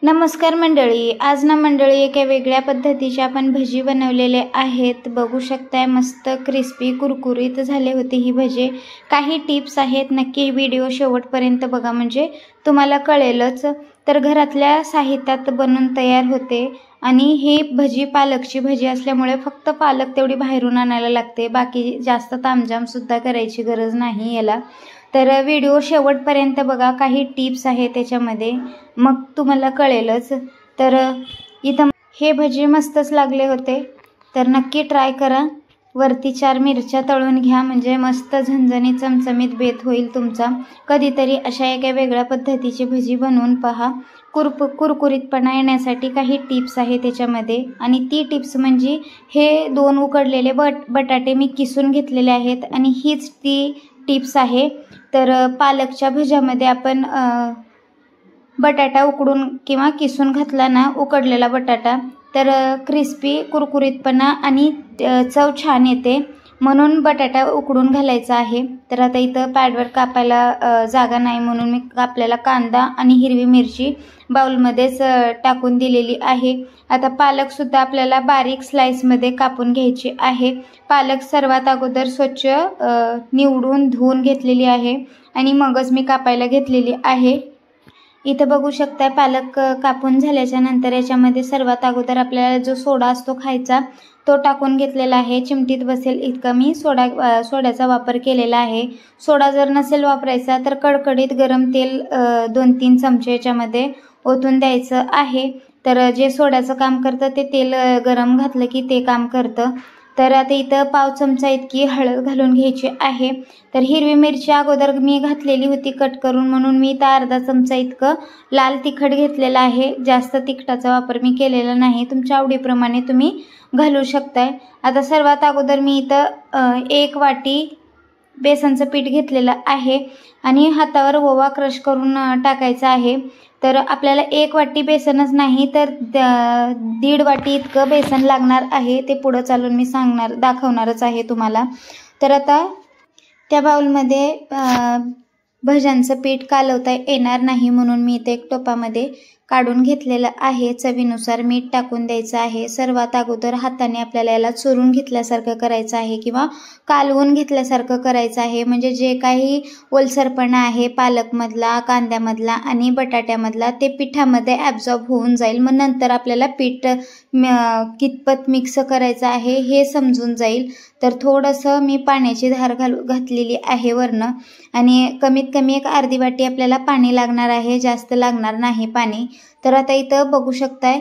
नमस्कार मंडळी, आज ना मंडळी एका वेगळ्या पद्धतीची आपण भजी बनवलेले आहेत। बघू शकताय मस्त क्रिस्पी कुरकुरीत झाले होते ही भजी। काही टिप्स आहेत, नक्की व्हिडिओ शेवटपर्यंत बघा म्हणजे तुम्हाला कळेलच। तर घरातल्या साहित्यात बनवून तयार होते आणि ही भजी पालकची भजी असल्यामुळे फक्त पालक तेवढी बाहेरून आणायला लागते, बाकी जास्त तामझाम सुद्धा करायची गरज नाही याला। तर व्हिडिओ शेवटपर्यंत बघा, काही टिप्स आहेत त्याच्यामध्ये, मग तुम्हाला कळेलच। तर इथं हे भजी मस्तच लागले होते, तर नक्की ट्राय करा। वरती 4 मिरच्या तळून घ्या म्हणजे मस्त झणझणीत चमचमीत बेत होईल तुमचा। कधीतरी अशा एका वेगळ्या पद्धतीची भजी बनवून पहा। कुरकुरीतपणा येण्यासाठी काही टिप्स आहे त्याच्यामध्ये, आणि ती टिप्स म्हणजे हे 2 उकडलेले बटाटे मी किसून घेतलेले आहेत आणि हीच ती टिप्स आहे। तर पालकच्या भज्यामध्ये आपण बटाटा उकडून किंवा किसून घातला ना, उकडलेला बटाटा, तर क्रिस्पी कुरकुरीतपणा आणि चव छान येते, म्हणून बटाटा उकडून घालायचा आहे। तर आता इथं पॅडवर कापायला जागा नाही म्हणून मी आपल्याला कांदा आणि हिरवी मिरची बाउलमध्येच टाकून दिलेली आहे। आता पालकसुद्धा आपल्याला बारीक स्लाइसमध्ये कापून घ्यायची आहे। पालक सर्वात अगोदर स्वच्छ निवडून धुवून घेतलेली आहे आणि मगच मी कापायला घेतलेली आहे। इथं बघू शकता पालक कापून झाल्याच्या नंतर याच्यामध्ये सर्वात अगोदर आपल्याला जो सोडा असतो खायचा तो टाकून घेतलेला आहे। चिमटीत बसेल इतका मी सोड्याचा वापर केलेला आहे। सोडा जर नसेल वापरायचा तर कडकडीत गरम तेल 2-3 चमचे याच्यामध्ये ओतून द्यायचं आहे। तर जे सोड्याचं काम करतं ते तेल गरम घातलं की ते काम करतं। तर आता इथं पाव चमचा इतकी हळद घालून घ्यायची आहे। तर हिरवी मिरची अगोदर मी घातलेली होती कट करून, म्हणून मी इथं अर्धा चमचा इतकं लाल तिखट घेतलेलं आहे। जास्त तिखटाचा वापर मी केलेला नाही, तुमच्या आवडीप्रमाणे तुम्ही घालू शकताय। आता सर्वात अगोदर मी इथं 1 वाटी बेसनचं पीठ घेतलेलं आहे आणि हातावर ओवा क्रश करून टाकायचा आहे। तर आपल्याला 1 वाटी बेसनच नाही तर 1.5 वाटी इतकं बेसन लागणार आहे, ते पुढं चालून मी दाखवणारच आहे तुम्हाला। तर आता त्या बाउलमध्ये भज्यांचं पीठ कालवता येणार नाही म्हणून मी इथे एक टोपामध्ये काढून घेतलेलं आहे। चवीनुसार मीठ टाकून द्यायचं आहे। सर्वात अगोदर हाताने आपल्याला याला चुरून घेतल्यासारखं करायचं आहे किंवा कालवून घेतल्यासारखं करायचं आहे, म्हणजे जे काही ओलसरपणा आहे पालकमधला, कांद्यामधला आणि बटाट्यामधला ते पिठामध्ये ॲब्झॉर्ब होऊन जाईल। मग नंतर आपल्याला पीठ कितपत मिक्स करायचं आहे हे समजून जाईल। तर थोडंसं मी पाण्याची धार घातलेली आहे वरनं, आणि कमीत कमी 1 अर्धी वाटी आपल्याला पाणी लागणार आहे, जास्त लागणार नाही पाणी। तर आता इथं बघू शकताय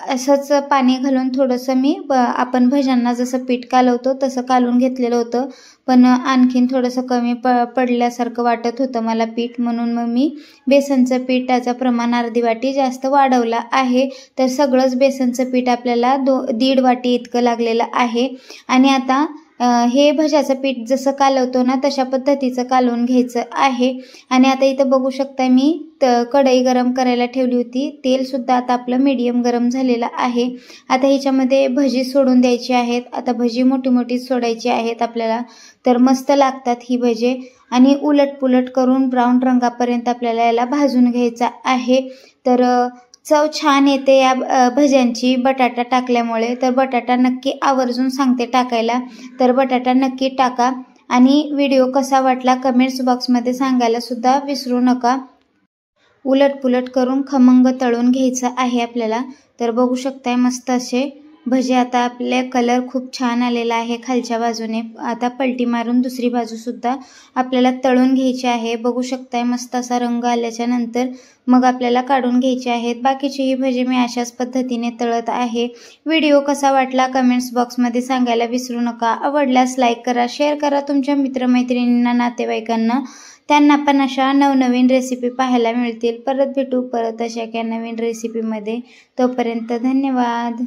असंच पाणी घालून थोडंसं मी आपण भज्यांना जसं पीठ कालवतो तसं कालवून घेतलेलं होतं, पण आणखीन थोडंसं कमी पडल्यासारखं वाटत होतं मला पीठ, म्हणून मग मी बेसनचं पिठाचं प्रमाण अर्धी वाटी जास्त वाढवलं आहे। तर सगळंच बेसनचं पीठ आपल्याला 1.5 वाटी इतकं लागलेलं आहे। आणि आता हे भज्याचं पीठ जसं कालवतो ना तशा पद्धतीचं कालवून घ्यायचं आहे। आणि आता इथं बघू शकता मी कढई गरम करायला ठेवली होती, तेलसुद्धा आता आपलं मीडियम गरम झालेलं आहे। आता ह्याच्यामध्ये भजी सोडून द्यायची आहेत। आता भजी मोठी मोठी सोडायची आहेत आपल्याला, तर मस्त लागतात ही भजी। आणि उलटपुलट करून ब्राऊन रंगापर्यंत आपल्याला याला भाजून घ्यायचा आहे। तर चव छान येते या भज्यांची बटाटा टाकल्यामुळे। तर बटाटा नक्की आवर्जून सांगते टाकायला, तर बटाटा नक्की टाका। आणि व्हिडिओ कसा वाटला कमेंट्स बॉक्समध्ये सांगायला सुद्धा विसरू नका। उलटपुलट करून खमंग तळून घ्यायचं आहे आपल्याला। तर बघू शकताय मस्त असे भजी आता आपले कलर खूप छान आलेला आहे खालच्या बाजूने। आता पलटी मारून दुसरी बाजूसुद्धा आपल्याला तळून घ्यायची आहे। बघू शकताय मस्त असा रंग आल्याच्या नंतर मग आपल्याला काढून घ्यायचे आहेत। बाकीची ही भजी मी अशाच पद्धतीने तळत आहे। व्हिडिओ कसा वाटला कमेंट्स बॉक्समध्ये सांगायला विसरू नका। आवडल्यास लाईक करा, शेअर करा तुमच्या मित्रमैत्रिणींना, नातेवाईकांना, त्यांना पण अशा नवनवीन रेसिपी पाहायला मिळतील। परत भेटू अशा एका नवीन रेसिपीमध्ये, तोपर्यंत धन्यवाद।